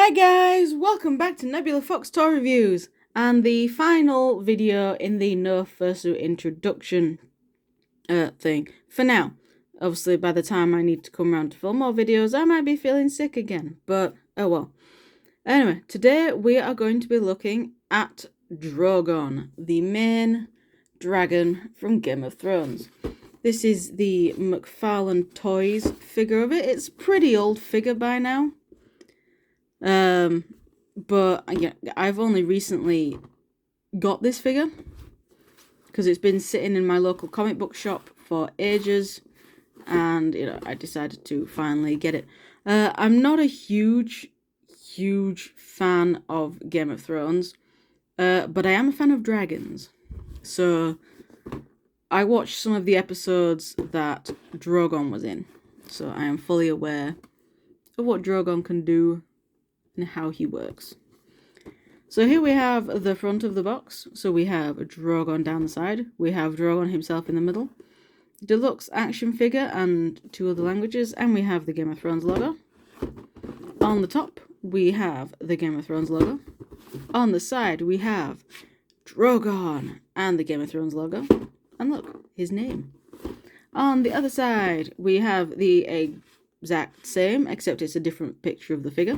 Hi guys, welcome back to Nebula Fox Toy Reviews and the final video in the No Fursuit introduction thing. For now, obviously by the time I need to come around to film more videos I might be feeling sick again, but oh well. Anyway, today we are going to be looking at Drogon, the main dragon from Game of Thrones. This is the McFarlane Toys figure of it. It's a pretty old figure by now. But yeah, I've only recently got this figure because it's been sitting in my local comic book shop for ages, and I decided to finally get it. I'm not a huge fan of Game of Thrones, but I am a fan of dragons. So I watched some of the episodes that Drogon was in, so I am fully aware of what Drogon can do and how he works. So here we have the front of the box. So we have Drogon down the side. We have Drogon himself in the middle. Deluxe action figure and 2 other languages. And we have the Game of Thrones logo. On the top, we have the Game of Thrones logo. On the side, we have Drogon and the Game of Thrones logo. And look, his name. On the other side, we have the exact same, except it's a different picture of the figure.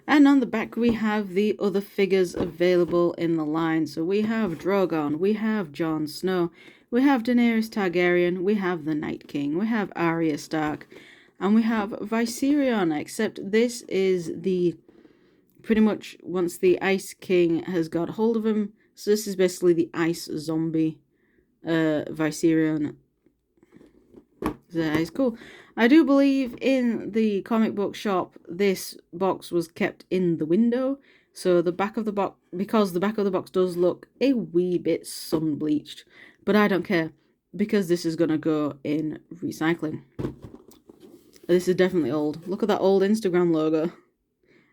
And on the back we have the other figures available in the line. So we have Drogon, we have Jon Snow, we have Daenerys Targaryen, we have the Night King, we have Arya Stark, and we have Viserion, except this is the, pretty much once the Ice King has got hold of him. So this is basically the ice zombie Viserion. That is cool. I do believe in the comic book shop this box was kept in the window, so the back of the box, because the back of the box does look a wee bit sun bleached, but I don't care because this is gonna go in recycling. This is definitely old. Look at that old Instagram logo.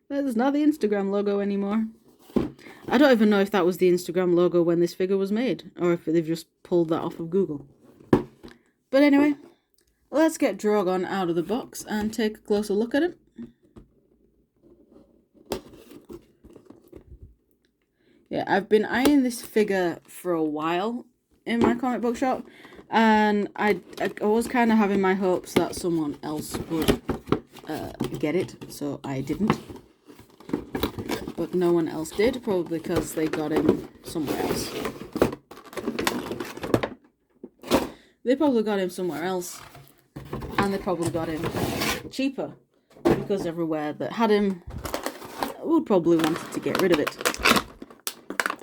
That is not the Instagram logo anymore. I don't even know if that was the Instagram logo when this figure was made, or if they've just pulled that off of Google. But anyway, let's get Drogon out of the box and take a closer look at him. Yeah, I've been eyeing this figure for a while in my comic book shop, and I was kind of having my hopes that someone else would get it, so I didn't. But no one else did, probably because they got him somewhere else. They probably got him somewhere else. And they probably got him cheaper, because everywhere that had him would probably wanted to get rid of it.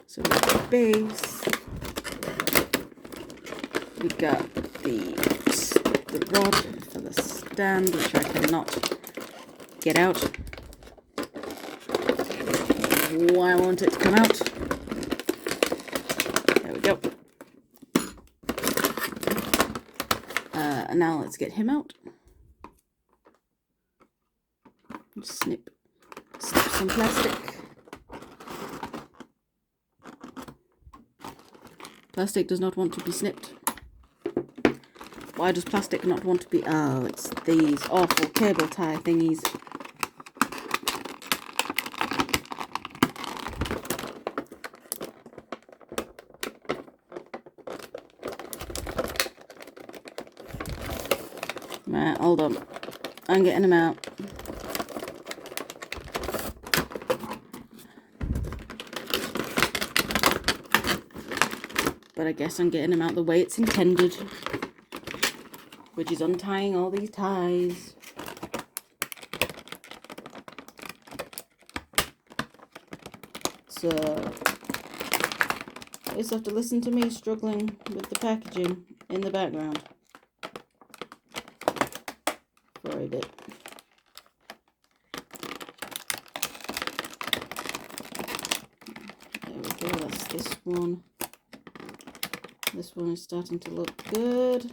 So we got the base, we got the rod for the stand, which I cannot get out. Why won't it come out? There we go. And now let's get him out. Snip some plastic. Plastic does not want to be snipped. Why does plastic not want to be? Oh, it's these awful cable tie thingies. Right, hold on. I'm getting him out. But I guess I'm getting him out the way it's intended, which is untying all these ties. So, you just have to listen to me struggling with the packaging in the background for a bit. There we go, that's this one. This one is starting to look good.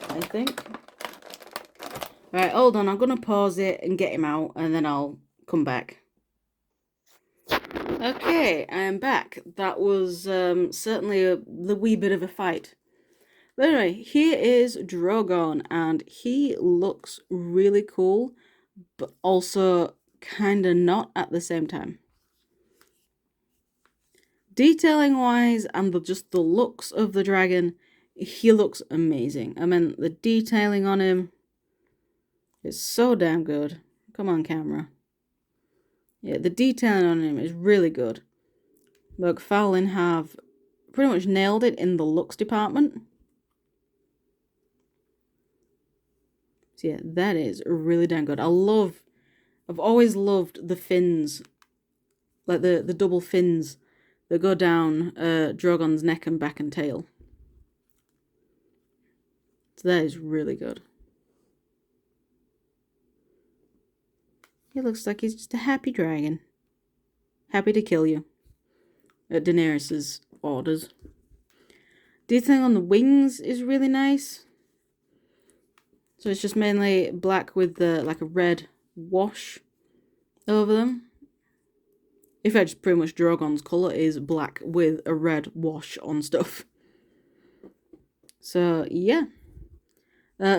I think. Right, hold on, I'm going to pause it and get him out, and then I'll come back. Okay, I am back. That was certainly the wee bit of a fight. But anyway, here is Drogon, and he looks really cool, but also kind of not at the same time. Detailing wise and just the looks of the dragon, he looks amazing. I mean, the detailing on him is so damn good. Come on, camera. Yeah, the detailing on him is really good. McFarlane have pretty much nailed it in the looks department. So yeah, that is really damn good. I've always loved the fins, like the double fins that go down Drogon's neck and back and tail. So that is really good. He looks like he's just a happy dragon. Happy to kill you. At Daenerys' orders. Detailing on the wings is really nice. So it's just mainly black with like a red wash over them. In fact, pretty much Drogon's colour is black with a red wash on stuff. So, yeah.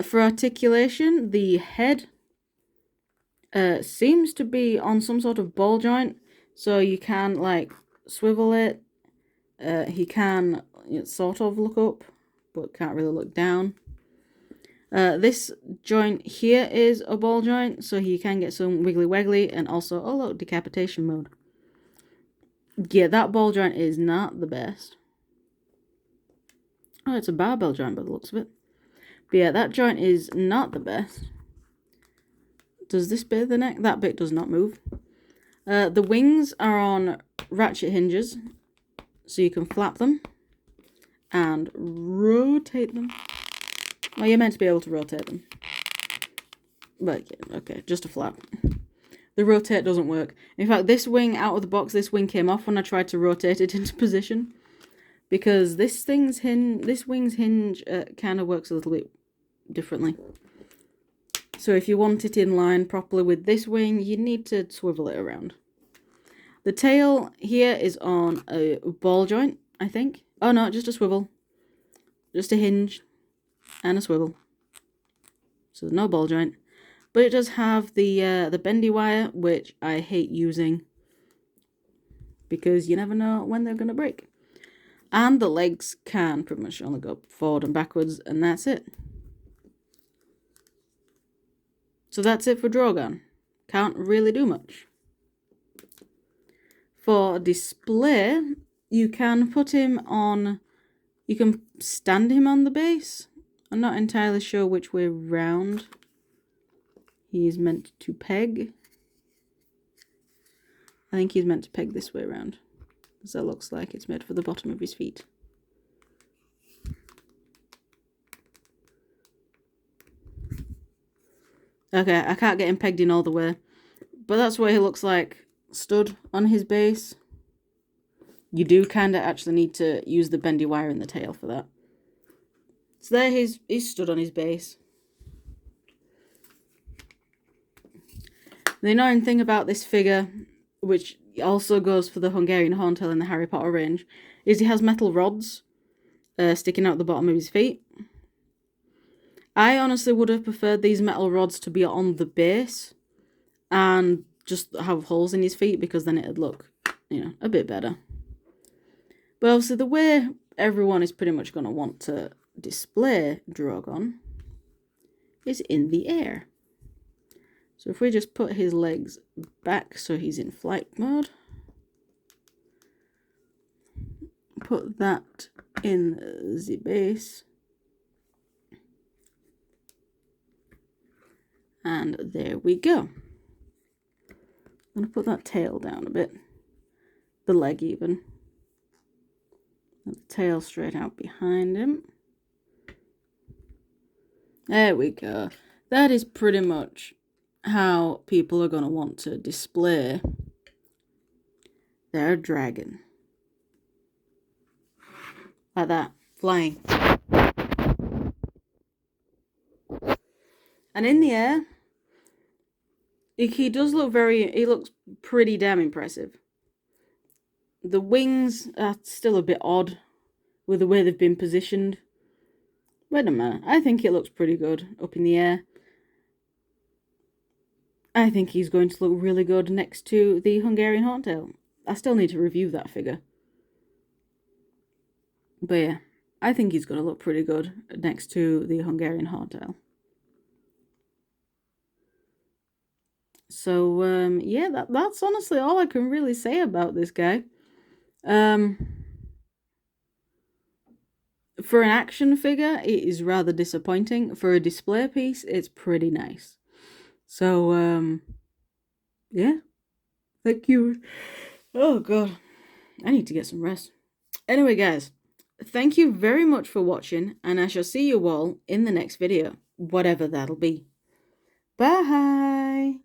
For articulation, the head seems to be on some sort of ball joint. So you can, like, swivel it. He can sort of look up, but can't really look down. This joint here is a ball joint, so he can get some wiggly waggly, and also, oh look, decapitation mode. Yeah, that ball joint is not the best. Oh, it's a barbell joint by the looks of it. But yeah, that joint is not the best. Does this bit of the neck? That bit does not move. The wings are on ratchet hinges, so you can flap them and rotate them. Well, you're meant to be able to rotate them. But, yeah, okay, just a flap. The rotate doesn't work. In fact, this wing, out of the box, this wing came off when I tried to rotate it into position. Because this wing's hinge kind of works a little bit differently. So if you want it in line properly with this wing, you need to swivel it around. The tail here is on a ball joint, I think. Oh no, just a swivel. Just a hinge and a swivel. So there's no ball joint. But it does have the bendy wire, which I hate using. Because you never know when they're going to break. And the legs can pretty much only go forward and backwards, and that's it. So that's it for Drogon. Can't really do much. For display, you can put him on... You can stand him on the base. I'm not entirely sure which way round he is meant to peg. I think he's meant to peg this way around. Because that looks like it's made for the bottom of his feet. Okay, I can't get him pegged in all the way. But that's what he looks like stood on his base. You do kind of actually need to use the bendy wire in the tail for that. So there he's stood on his base. The annoying thing about this figure, which also goes for the Hungarian Horntail in the Harry Potter range, is he has metal rods sticking out the bottom of his feet. I honestly would have preferred these metal rods to be on the base and just have holes in his feet, because then it'd look, a bit better. But obviously the way everyone is pretty much going to want to display Drogon is in the air. So if we just put his legs back so he's in flight mode, put that in the base, and there we go. I'm going to put that tail down a bit, the leg even, and the tail straight out behind him. There we go. That is pretty much how people are going to want to display their dragon. Like that, flying. And in the air, he does look he looks pretty damn impressive. The wings are still a bit odd with the way they've been positioned. Wait a minute. I think it looks pretty good up in the air. I think he's going to look really good next to the Hungarian Horntail. I still need to review that figure. But yeah, I think he's going to look pretty good next to the Hungarian Horntail. So, yeah, that's honestly all I can really say about this guy. For an action figure, it is rather disappointing. For a display piece, it's pretty nice. So, yeah. Thank you. Oh, God. I need to get some rest. Anyway, guys, thank you very much for watching, and I shall see you all in the next video, whatever that'll be. Bye!